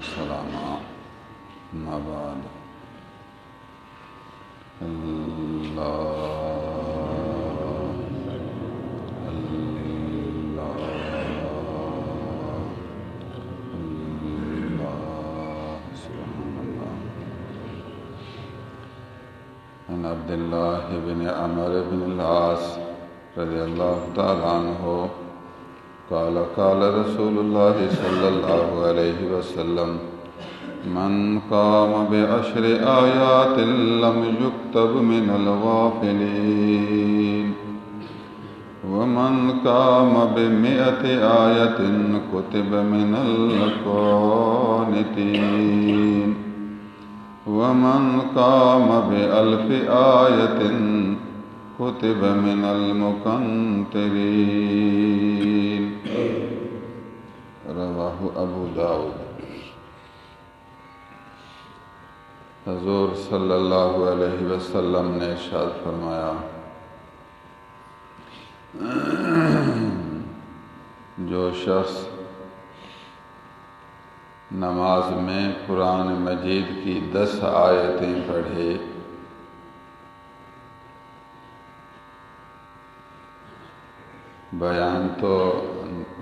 السلام أما بعد عن عبد الله بن عمرو بن العاص رضي الله تعالى عنه قال قال رسول الله صلى الله عليه وسلم من قام بعشر آيات لم يكتب من الغافلين ومن قام ب100 آية كتب من القانتين ومن قام ب1000 آية كتب من المقنطرين رواہ ابو داؤد۔ حضور صلی اللہ علیہ وسلم نے ارشاد فرمایا، جو شخص نماز میں قرآن مجید کی 10 آیتیں پڑھے بیان تو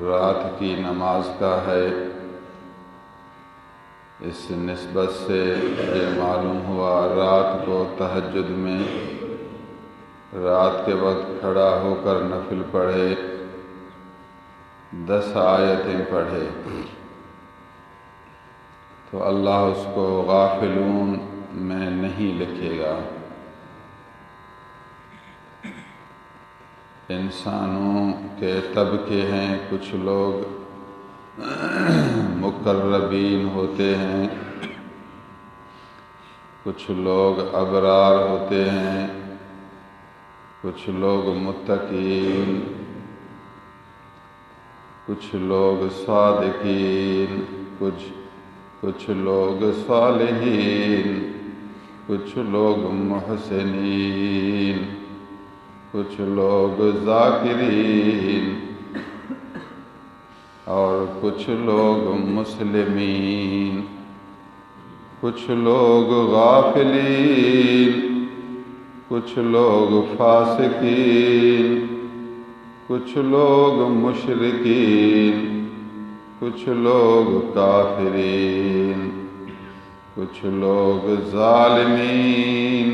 رات کی نماز کا ہے، اس نسبت سے یہ معلوم ہوا رات کو تہجد میں رات کے وقت کھڑا ہو کر نفل پڑھے، 10 آیتیں پڑھے تو اللہ اس کو غافلون میں نہیں لکھے گا۔ انسانوں کے طبقے ہیں، کچھ لوگ مقربین ہوتے ہیں، کچھ لوگ ابرار ہوتے ہیں، کچھ لوگ متقین، کچھ لوگ صادقین، کچھ لوگ صالحین، کچھ لوگ محسنین، کچھ لوگ ذاکرین اور کچھ لوگ مسلمین، کچھ لوگ غافلین، کچھ لوگ فاسقین، کچھ لوگ مشرکین، کچھ لوگ کافرین، کچھ لوگ ظالمین،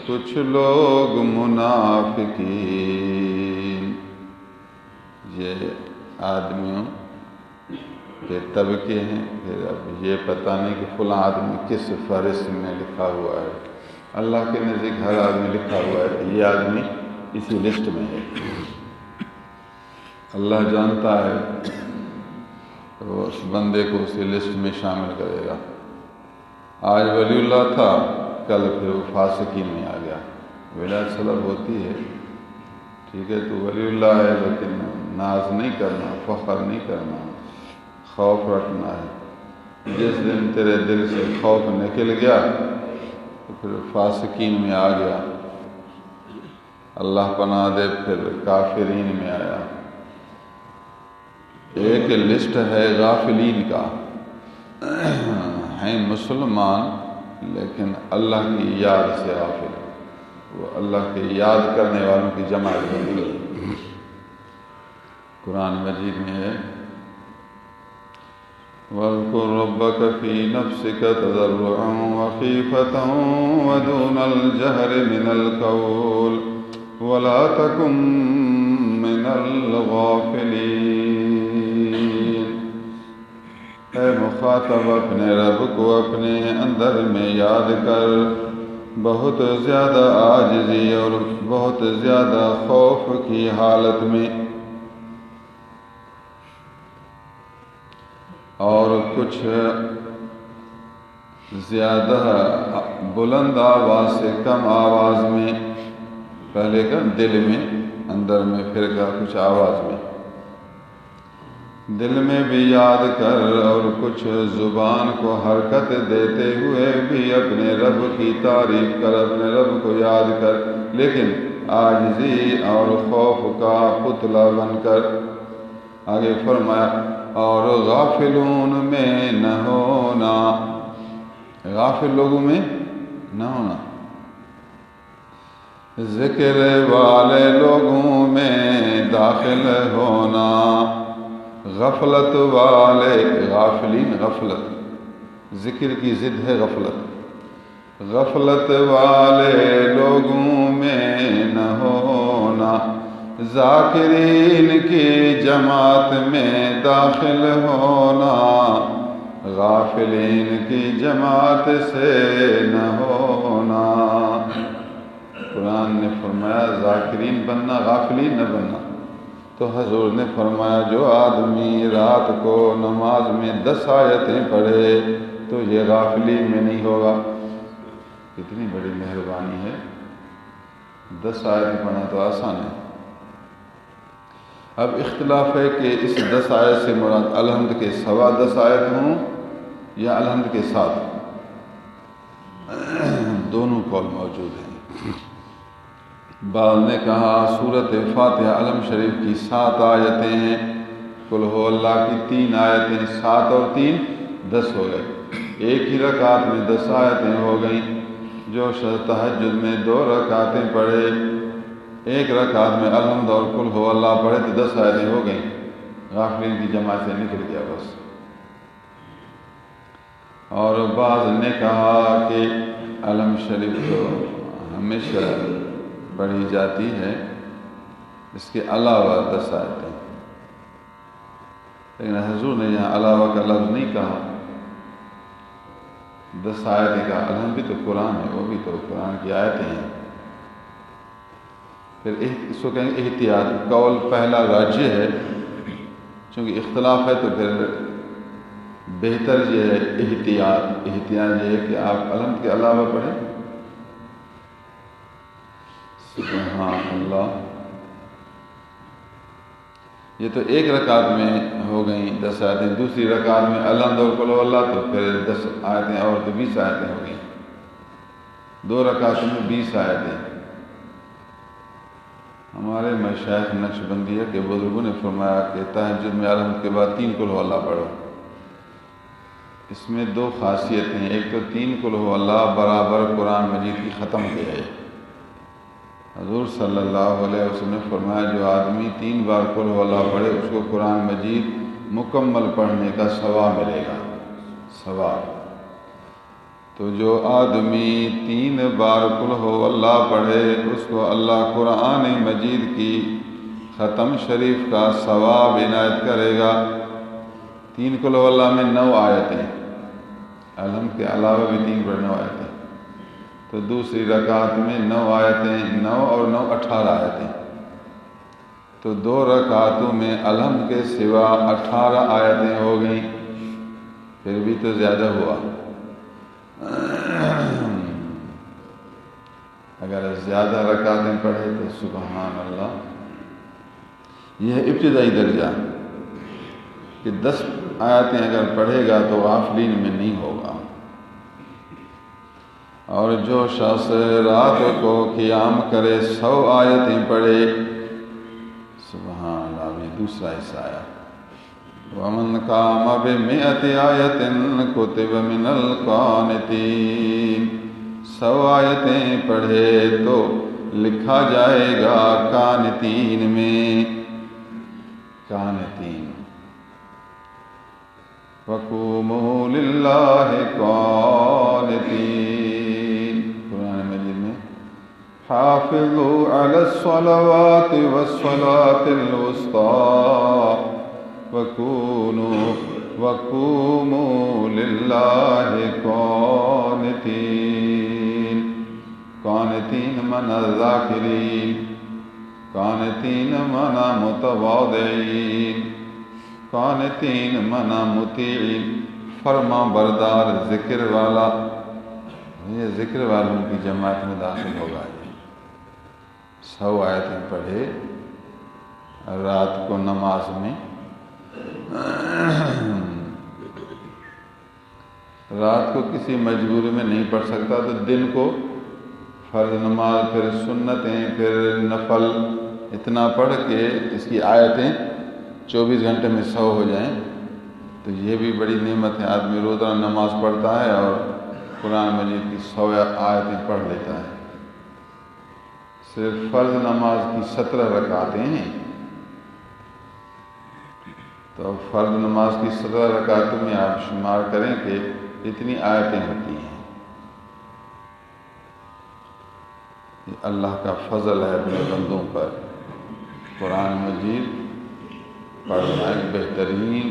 کچھ لوگ منافقین۔ یہ آدمیوں کے طبقے ہیں۔ پھر اب یہ پتہ نہیں کہ فلاں آدمی کس فہرست میں لکھا ہوا ہے، اللہ کے نزدیک ہر آدمی لکھا ہوا ہے کہ یہ آدمی اسی لسٹ میں ہے، اللہ جانتا ہے تو وہ اس بندے کو اسی لسٹ میں شامل کرے گا۔ آج ولی اللہ تھا، کل پھر وہ فاسقین میں آ گیا۔ ولایت طلب ہوتی ہے، ٹھیک ہے تو ولی اللہ ہے، لیکن ناز نہیں کرنا، فخر نہیں کرنا، خوف رکھنا ہے۔ جس دن تیرے دل سے خوف نکل گیا تو پھر فاسقین میں آ گیا، اللہ پناہ دے پھر کافرین میں آیا۔ ایک لسٹ ہے غافلین کا، ہیں مسلمان لیکن اللہ کی یاد سے غافل، وہ اللہ کی یاد کرنے والوں کی جماعت بنی گئی۔ قرآن مجید میں ہے وَاذْكُرْ رَبَّكَ فِي نَفْسِكَ تَضَرُّعًا وَخِيفَةً وَدُونَ الْجَهْرِ مِنَ الْقَوْلِ وَلَا تَكُن مِّنَ الْغَافِلِينَ۔ اے مخاطب اپنے رب کو اپنے اندر میں یاد کر، بہت زیادہ عاجزی اور بہت زیادہ خوف کی حالت میں، اور کچھ زیادہ بلند آواز سے کم آواز میں، پہلے کا دل میں اندر میں، پھر کا کچھ آواز میں، دل میں بھی یاد کر اور کچھ زبان کو حرکت دیتے ہوئے بھی اپنے رب کی تعریف کر، اپنے رب کو یاد کر، لیکن عاجزی اور خوف کا پتلا بن کر۔ آگے فرمایا اور غافلون میں نہ ہونا، غافل لوگوں میں نہ ہونا، ذکر والے لوگوں میں داخل ہونا، غفلت والے غافلین، غفلت ذکر کی ضد ہے غفلت، غفلت والے لوگوں میں نہ ہونا، ذاکرین کی جماعت میں داخل ہونا، غافلین کی جماعت سے نہ ہونا۔ قرآن نے فرمایا ذاکرین بننا، غافلین نہ بننا۔ تو حضور نے فرمایا جو آدمی رات کو نماز میں 10 آیتیں پڑھے تو یہ غافلین میں نہیں ہوگا۔ کتنی بڑی مہربانی ہے، 10 آیتیں پڑھنا تو آسان ہے۔ اب اختلاف ہے کہ اس 10 آیت سے مراد الحمد کے سوا 10 آیت ہوں یا الحمد کے ساتھ، دونوں قول موجود ہیں۔ بعض نے کہا سورۃ فاتحہ علم شریف کی 7 آیتیں ہیں، قل ہو اللہ کی 3 آیتیں، 7 اور 3 10 ہو گئے، ایک ہی رکعت میں 10 آیتیں ہو گئیں۔ جو شب تہجد میں 2 رکعتیں پڑھے، ایک رکعت میں الحمد اور قل ہو اللہ پڑھے تو 10 آیتیں ہو گئیں، غافلین کی جماعت سے نکل گیا بس۔ اور بعض نے کہا کہ علم شریف تو ہمیشہ پڑھی جاتی ہے، اس کے علاوہ 10 آیتیں، لیکن حضور نے یہاں علاوہ کا لفظ نہیں کہا، 10 آیتیں کا الحمد بھی تو قرآن ہے، وہ بھی تو قرآن کی آیتیں ہیں۔ پھر اس کو کہیں احتیاط، قول پہلا راجح ہے، چونکہ اختلاف ہے تو پھر بہتر یہ ہے احتیاط یہ ہے کہ آپ الحمد کے علاوہ پڑھیں۔ سبحان اللہ، یہ تو ایک رکعت میں ہو گئیں 10 آیتیں، دوسری رکعت میں الحمد اور قل ہو اللہ تو پھر 10 آیتیں اور تو 20 آیتیں ہو گئیں، 2 رکعتوں میں 20 آیتیں۔ ہمارے مشائخ نقشبندیہ کے بزرگوں نے فرمایا کہ تہجد میں الحمد کے بعد 3 قل ہو اللہ پڑھو۔ اس میں 2 خاصیتیں ہیں، ایک تو 3 قل ہو اللہ برابر قرآن مجید کی ختم کے ہے۔ حضور صلی اللہ علیہ وسلم نے فرمایا جو آدمی 3 بار قل ہو اللہ پڑھے اس کو قرآن مجید مکمل پڑھنے کا ثواب ملے گا، ثواب۔ تو جو آدمی 3 بار قل ہو اللہ پڑھے اس کو اللہ قرآن مجید کی ختم شریف کا ثواب عنایت کرے گا۔ 3 قل ہو اللہ میں 9 آیتیں، الحمد کے علاوہ بھی 3 پر 9 آیتیں، تو دوسری رکعت میں 9 آیتیں، 9 اور 9 18 آیتیں، تو 2 رکعتوں میں الحمد کے سوا 18 آیتیں ہو گئیں، پھر بھی تو زیادہ ہوا۔ اگر زیادہ رکعتیں پڑھے تو سبحان اللہ، یہ ہے ابتدائی درجہ کہ 10 آیتیں اگر پڑھے گا تو غافلین میں نہیں ہوگا۔ اور جو شخص رات کو قیام کرے 100 آیتیں پڑھے، سبحان اللہ، یہ دوسرا حصہ آیا، وَمَنْ قَامَ بِمِئَةِ آیَةٍ كُتِبَ مِنَ الْقَانِتِينَ، 100 آیتیں پڑھے تو لکھا جائے گا قانتین میں، قانتین۔ وَقُومُوا لِلَّهِ قَانِتِينَ، قرآن مجید میں حافظوا علی الصلوات والصلاة الوسطى وقوموا للہ قانتین۔ قانتین معنی ذاکرین، قانتین معنی متواضعین، قانتین معنی مطیعین، فرما بردار، ذکر والا، یہ ذکر والوں کی جماعت میں داخل ہوگا۔ 100 آیتیں پڑھے رات کو نماز میں، رات کو کسی مجبوری میں نہیں پڑھ سکتا تو دن کو فرض نماز، پھر سنتیں، پھر نفل، اتنا پڑھ کے اس کی آیتیں 24 گھنٹے میں 100 ہو جائیں تو یہ بھی بڑی نعمت ہے. آدمی روزانہ نماز پڑھتا ہے اور قرآن مجید کی 100 آیتیں پڑھ لیتا ہے. صرف فرض نماز کی 17 رکعتیں ہیں، تو فرض نماز کی 17 رکعتوں میں آپ شمار کریں کہ اتنی آیتیں ہوتی ہیں. یہ اللہ کا فضل ہے اپنے بندوں پر. قرآن مجید پڑھنا ایک بہترین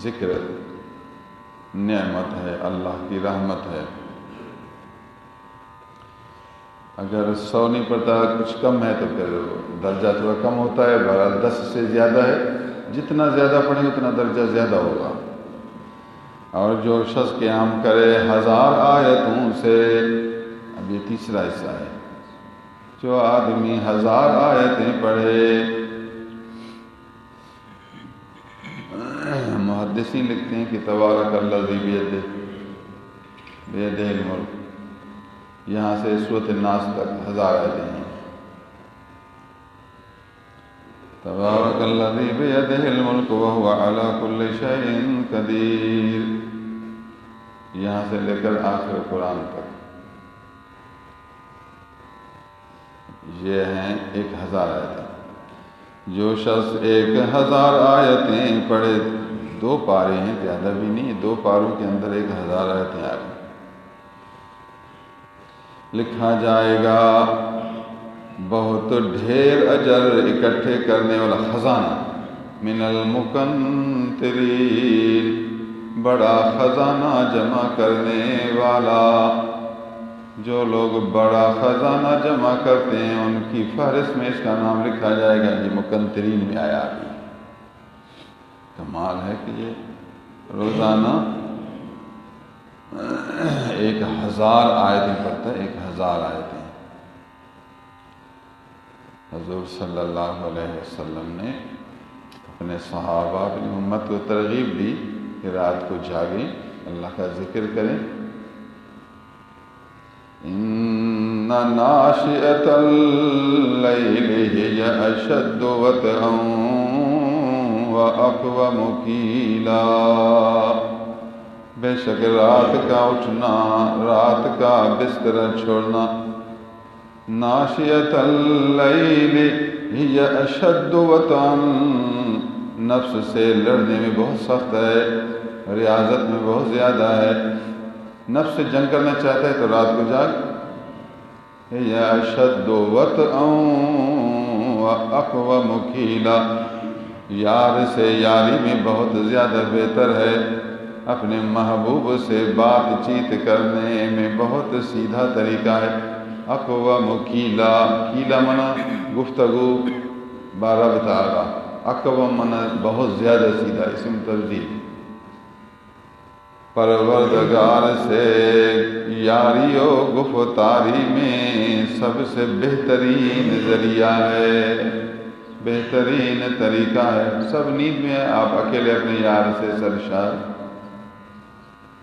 ذکر نعمت ہے، اللہ کی رحمت ہے. اگر 100 نہیں پڑھتا، کچھ کم ہے تو پھر درجہ تھوڑا کم ہوتا ہے. بہرحال 10 سے زیادہ ہے، جتنا زیادہ پڑھیں اتنا درجہ زیادہ ہوگا. اور جو شخص قیام کرے 1000 آیتوں سے، اب یہ تیسرا حصہ ہے، جو آدمی 1000 آیتیں پڑھے. محدثین لکھتے ہیں کہ تبارک الذی بیدہ الملک، یہاں سے سورۃ الناس تک 1000 آیتیں ہیں. تبارک الذی بیدہ الملک وہو علی کل شیء قدیر، یہاں سے لے کر آخر قرآن تک یہ ہیں 1000 آیتیں. جو شخص 1000 آیتیں پڑھے، 2 پارے ہیں، زیادہ بھی نہیں، 2 پاروں کے اندر 1000 آیتیں آ گئی، لکھا جائے گا بہت ڈھیر اجر اکٹھے کرنے والا خزانہ. من المقنطرین، بڑا خزانہ جمع کرنے والا. جو لوگ بڑا خزانہ جمع کرتے ہیں ان کی فہرست میں اس کا نام لکھا جائے گا. یہ مقنطرین میں آیا ابھی. کمال ہے کہ یہ روزانہ 1000 آیتیں پڑھتا ہے. 1000 آیتیں. حضور صلی اللہ علیہ وسلم نے اپنے صحابہ، اپنی امت کو ترغیب دی کہ رات کو جاگیں، اللہ کا ذکر کریں. ان ناشئۃ اللیل ہی اشد وطئا واقوم قیلا، بے شک رات کا اٹھنا، رات کا بستر چھوڑنا، ناشئۃ اللیل ہی اشد وطئا، نفس سے لڑنے میں بہت سخت ہے، ریاضت میں بہت زیادہ ہے. نفس سے جنگ کرنا چاہتا ہے تو رات کو جاگ. یا اشد وطئا واقوم قیلا، یار سے یاری میں بہت زیادہ بہتر ہے، اپنے محبوب سے بات چیت کرنے میں بہت سیدھا طریقہ ہے. اقوم قیلا، قیلا منا گفتگو بارہ بتاگا، اقوم منا بہت زیادہ سیدھا، اسم تفضیل. پروردگار سے یاری و گفتاری میں سب سے بہترین ذریعہ ہے، بہترین طریقہ ہے. سب نیند میں آپ اکیلے اپنے یار سے سرشار.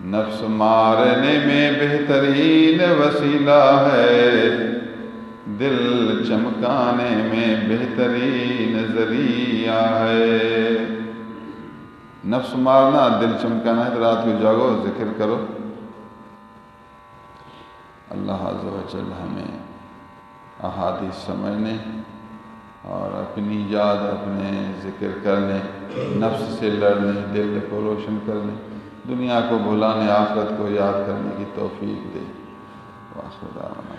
نفس مارنے میں بہترین وسیلہ ہے، دل چمکانے میں بہترین ذریعہ ہے. نفس مارنا، دل چمکانا ہے تو رات کو جاگو، ذکر کرو. اللہ عز و جل ہمیں احادیث سمجھنے اور اپنی یاد، اپنے ذکر کرنے، نفس سے لڑنے، دل کو روشن کرنے، دنیا کو بھلانے، آخرت کو یاد کرنے کی توفیق دے. وآخر دعوانا